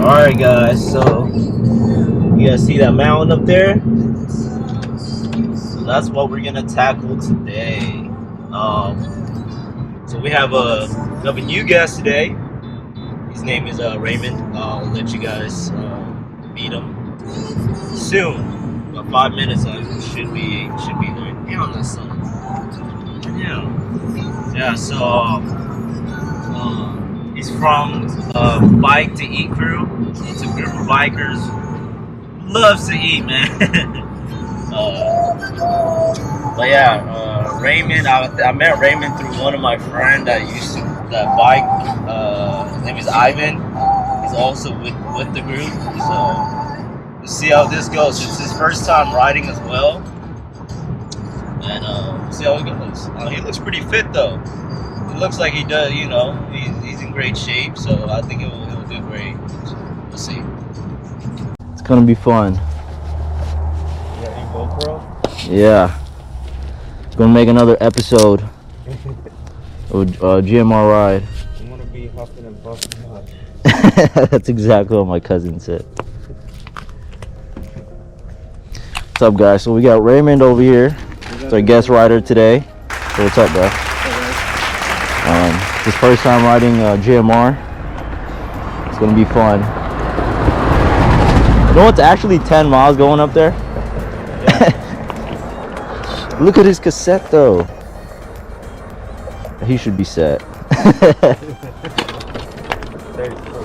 Alright guys, so you guys see that mountain up there? So that's what we're gonna tackle today. So we have a new guest today. His name is Raymond. I'll let you guys meet him soon. About 5 minutes should be there. Get on that sun. Yeah, so he's from Bike to Eat crew. It's a group of bikers. Loves to eat, man. But yeah, Raymond. I met Raymond through one of my friends that bike. His name is Ivan. He's also with the group. So we'll see how this goes. It's his first time riding as well, and we'll see how it goes. He looks pretty fit though. It looks like he does. You know, he's in great shape. So I think he'll do great. So we'll see. It's gonna be fun. GoPro? Yeah. Gonna make another episode of GMR Ride. I'm gonna be huffing and puffing. That's exactly what my cousin said. What's up, guys? So we got Raymond over here. He's our guest rider today. So what's up, bro? His first time riding GMR. It's gonna be fun. You know, it's actually 10 miles going up there. Look at his cassette though. He should be set. 34.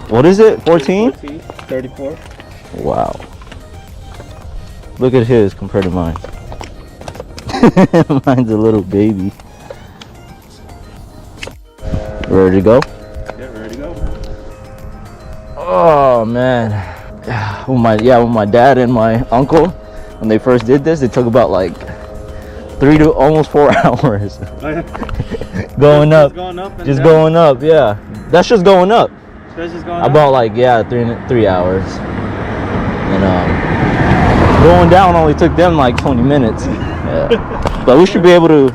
What is it? 14? 34. Wow. Look at his compared to mine. Mine's a little baby. Ready to go? Yeah, ready to go. Oh man. With my dad and my uncle, when they first did this, it took about like 3 to almost 4 hours. Going up. Just going up, yeah. That's just going up. That's just going up? About like 3 hours. And going down only took them like 20 minutes. Yeah. But we should be able to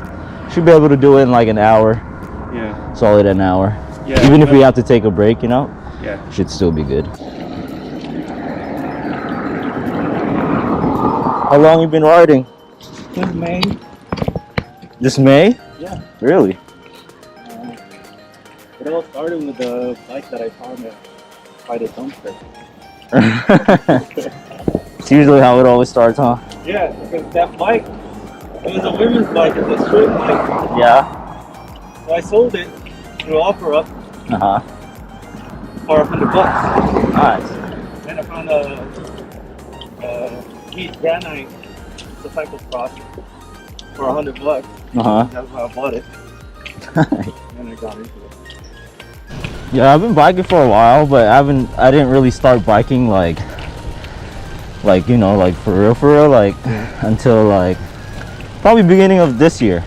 do it in like an hour. Yeah. Solid an hour. Yeah. Even if we have to take a break, you know? Yeah. Should still be good. How long you been riding? Since May. This May? Yeah. Really? It all started with the bike that I found by the dumpster. It's usually how it always starts, huh? Yeah, because that bike, it was a women's bike, it's a straight bike. Yeah. So I sold it through OfferUp for $100. Nice. Then I found a Heat Granite cyclocross for $100. That's why I bought it. And I got into it. Yeah, I've been biking for a while, but I didn't really start biking like you know, like for real, like until like probably beginning of this year.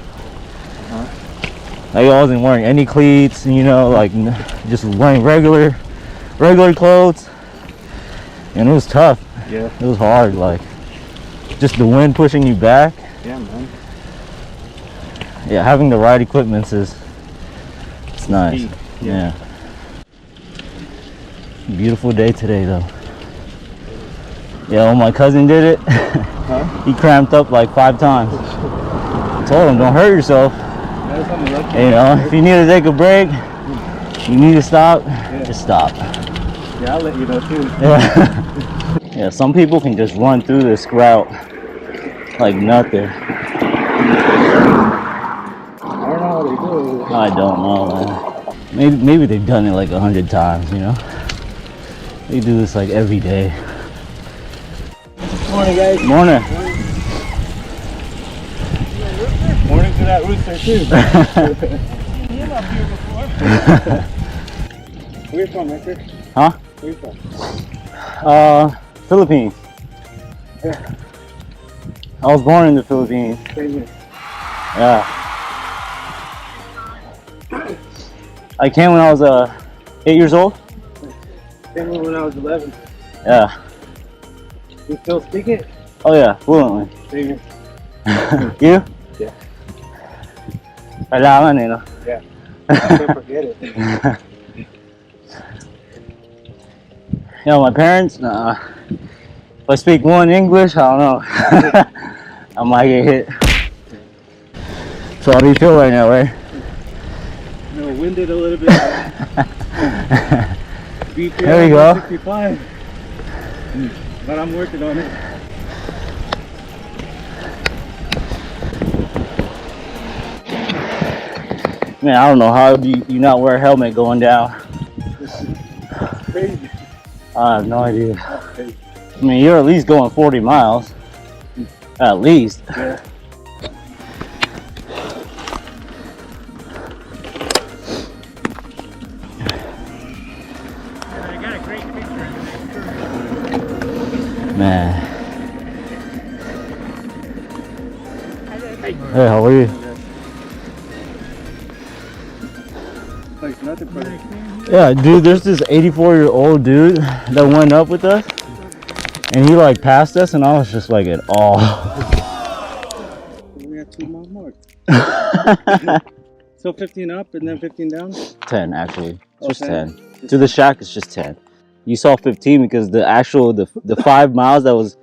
Like I wasn't wearing any cleats, you know, like just wearing regular clothes, and it was tough. Yeah. It was hard, like just the wind pushing you back. Yeah, man. Yeah, having the right equipment it's nice. Yeah. Beautiful day today though. Yeah, when my cousin did it, he cramped up like 5 times. I told him, don't hurt yourself. You know, if you need to take a break, you need to stop, just stop. Yeah, I'll let you know too. Yeah. Yeah, some people can just run through this route like nothing. I don't know how they do it. I don't know, man. Maybe they've done it like 100 times, you know? They do this like every day. Morning, guys. Morning. Morning to that rooster too. Seen him up here before. Where you from, Hector? Huh? Where you from? Philippines. Yeah. I was born in the Philippines. Same here. Yeah. I came when I was 8 years old. Came here when I was 11. Yeah. You still speak it? Oh yeah, fluently. Same here. You? Yeah. Kailangan eh, no? Yeah. I can't forget it. You know, my parents, if I speak one English, I don't know. I might get hit. So how do you feel right now, Ray? No, winded a little bit. There you go. 65. But I'm working on it. Man, I don't know how you not wear a helmet going down. Crazy. I have no idea. I mean, you're at least going 40 miles. At least. Yeah. I got a great picture. Man. Hey, how are you? Like nothing for me. Yeah, dude, there's this 84-year-old dude that went up with us, and he like passed us, and I was just like at awe. We got 2 miles more. So 15 up and then 15 down? 10 actually, just Okay. 10. To the shack, it's just 10. You saw 15 because the actual the 5 miles that was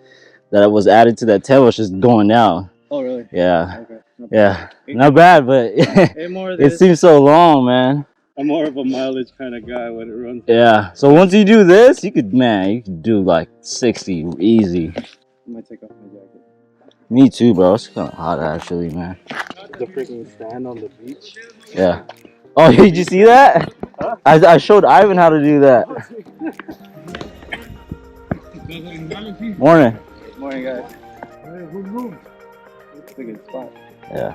added to that 10 was just going down. Oh really? Yeah, Okay. yeah, not bad, but it seems so long, man. I'm more of a mileage kind of guy when it runs. Yeah, so once you do this, you could do like 60 easy. I might take off my jacket. Me too, bro. It's kind of hot actually, man. The freaking stand on the beach. Yeah. Oh, did you see that? Huh? I showed Ivan how to do that. Morning. Morning, guys. It's a good spot. Yeah.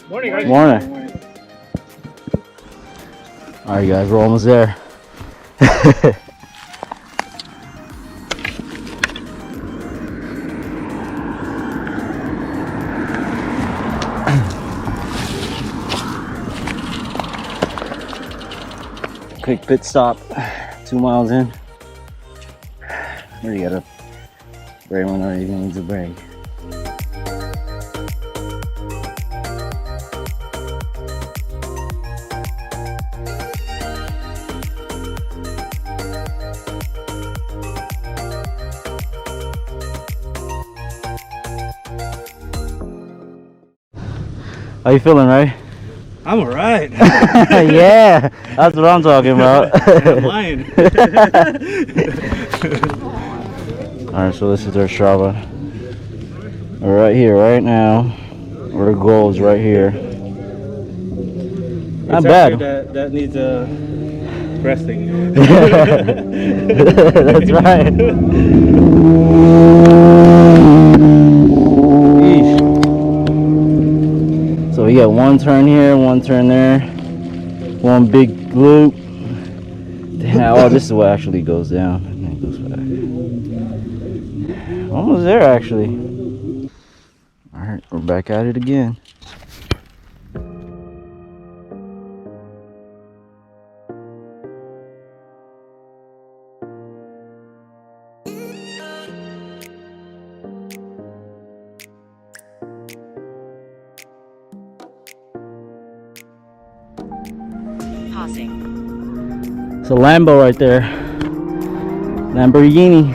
Morning, guys. Morning. All right, guys, we're almost there. Quick pit stop, 2 miles in. Already got a Raymond already needs a break. How you feeling, Ray? I'm alright. Yeah, that's what I'm talking about. I'm lying. Alright, so this is our Strava. We're right here, right now. Our goal is right here. Not bad. That needs a resting. That's right. Yeesh. So we got one turn here, one turn there, one big loop. Damn, oh, this is what actually goes down and then goes back. Almost there, actually. All right, we're back at it again. Pausing. It's a Lambo right there. Lamborghini.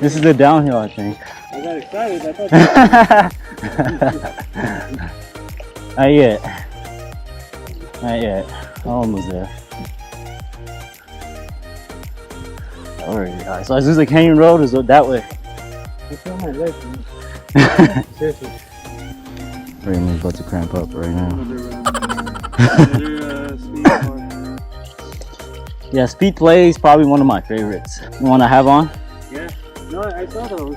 This is the downhill, I think. I got excited. I thought Not yet. Not yet. Almost there. Alright, guys. So Azusa Canyon Road is that way. it's on my leg. Seriously. Raymond's about to cramp up right now. Yeah, Speed Play is probably one of my favorites. The one I have on. Yeah. No, I saw those.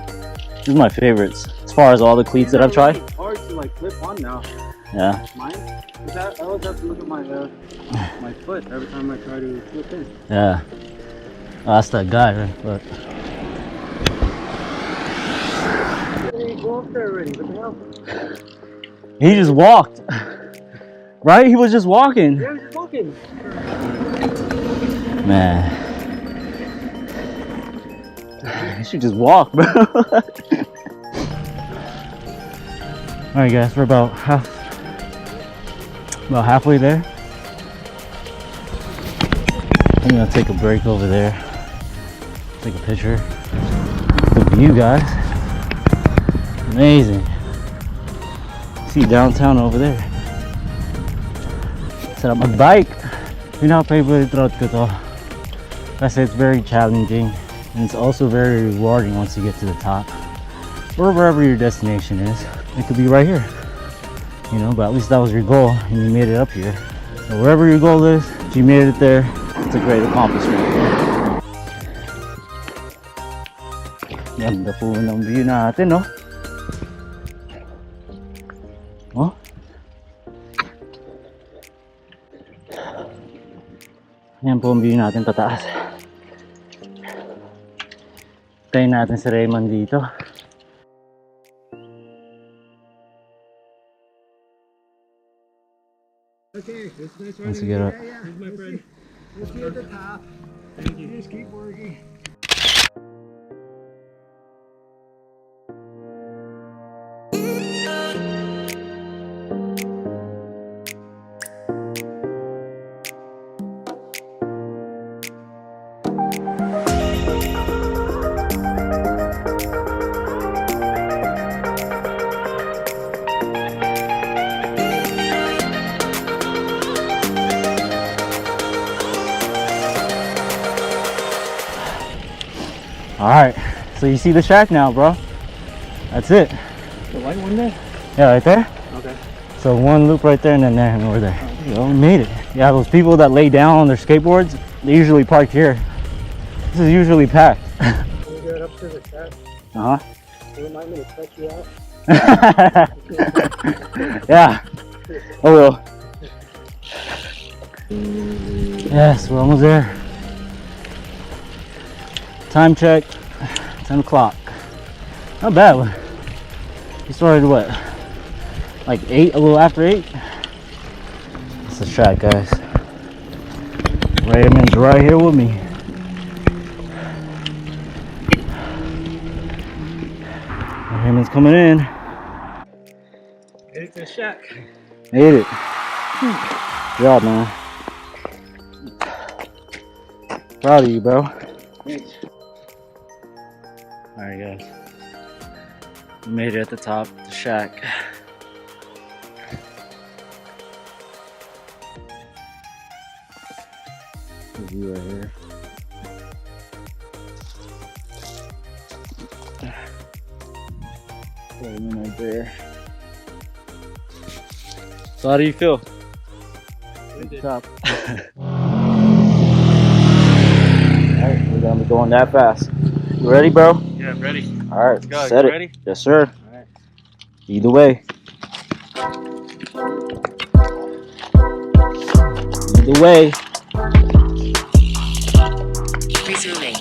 This is my favorites as far as all the cleats that I've tried. It's hard to like clip on now. Yeah. Mine? I always have to look at my foot every time I try to flip in. Yeah. Oh, that's that guy, right? Look. Hey, go up there already. What the hell? He just walked. Right? He was just walking. Yeah, he's walking. Man. You should just walk, bro. All right, guys, we're about halfway there. I'm gonna take a break over there. Take a picture. The view, guys. Amazing. See downtown over there. Sarap magbike. Pinaka-favorite route ko to. Kasi it's very challenging. And it's also very rewarding once you get to the top. Or wherever your destination is. It could be right here. You know, but at least that was your goal and you made it up here. So wherever your goal is, if you made it there, it's a great accomplishment. Ganda po ng view natin, no? Oh? Yan po ang view natin pataas. Tayo natin si Raymond dito. Okay, it's nice Let's running. get up. Here's my friend. Let's be at the top. Thank you. Just keep working. All right, so you see the shack now, bro. That's it. The white one there? Yeah, right there. Okay. So one loop right there and then there and over there. You know, we made it. Yeah, those people that lay down on their skateboards, they usually park here. This is usually packed. Can you get up to the shack? Uh-huh. Do you remind me to cut you out? Yeah, I will. Yes, we're almost there. Time check, 10 o'clock. Not bad. We started what? Like 8, a little after 8? It's the track, guys. Raymond's right here with me. Raymond's coming in. Get it to the shack. Made it. Good job, man. Proud of you, bro. Thanks. Alright, guys. We made it at the top of the shack. The view right here. Raymond right there. So how do you feel? At the top. Alright, we're gonna be going that fast. You ready, bro? Yeah, I'm ready. Alright, Let's go. set You it. ready? Yes, sir. Alright. Either way. Either way. Resuming.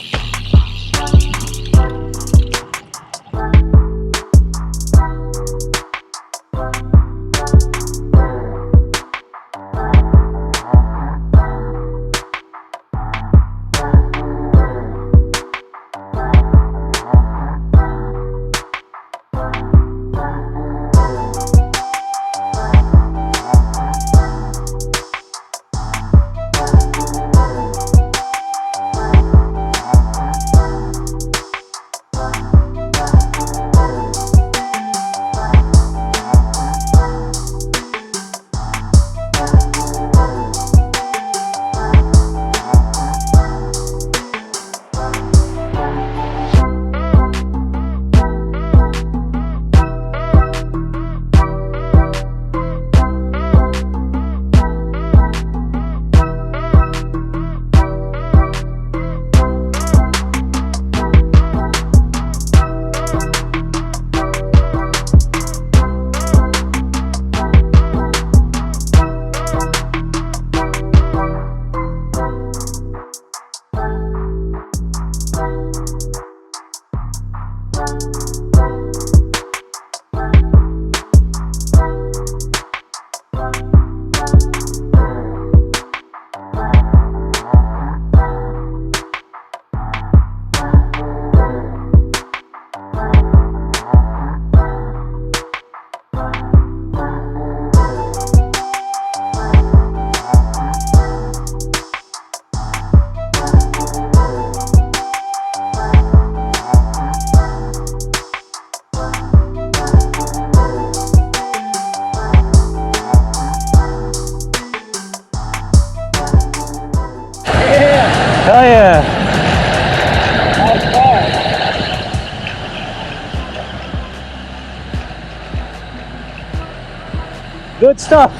Good stuff.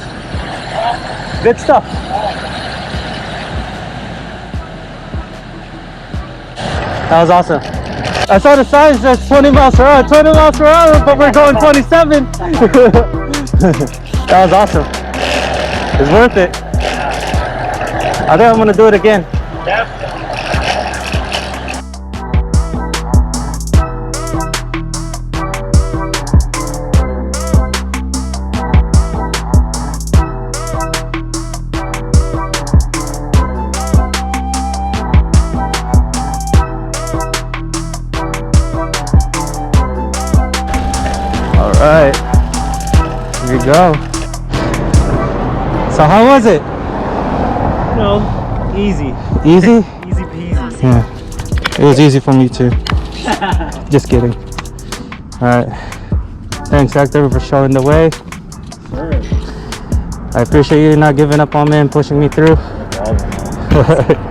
Good stuff. That was awesome. I saw the sign that says 20 miles per hour, 20 miles per hour, but we're going 27. That was awesome. It's worth it. I think I'm gonna do it again. Alright, here we go. So how was it? No, easy. Easy? Easy peasy. Yeah, it was easy for me too. Just kidding. Alright, thanks Hector for showing the way. Sure. I appreciate you not giving up on me and pushing me through. No problem.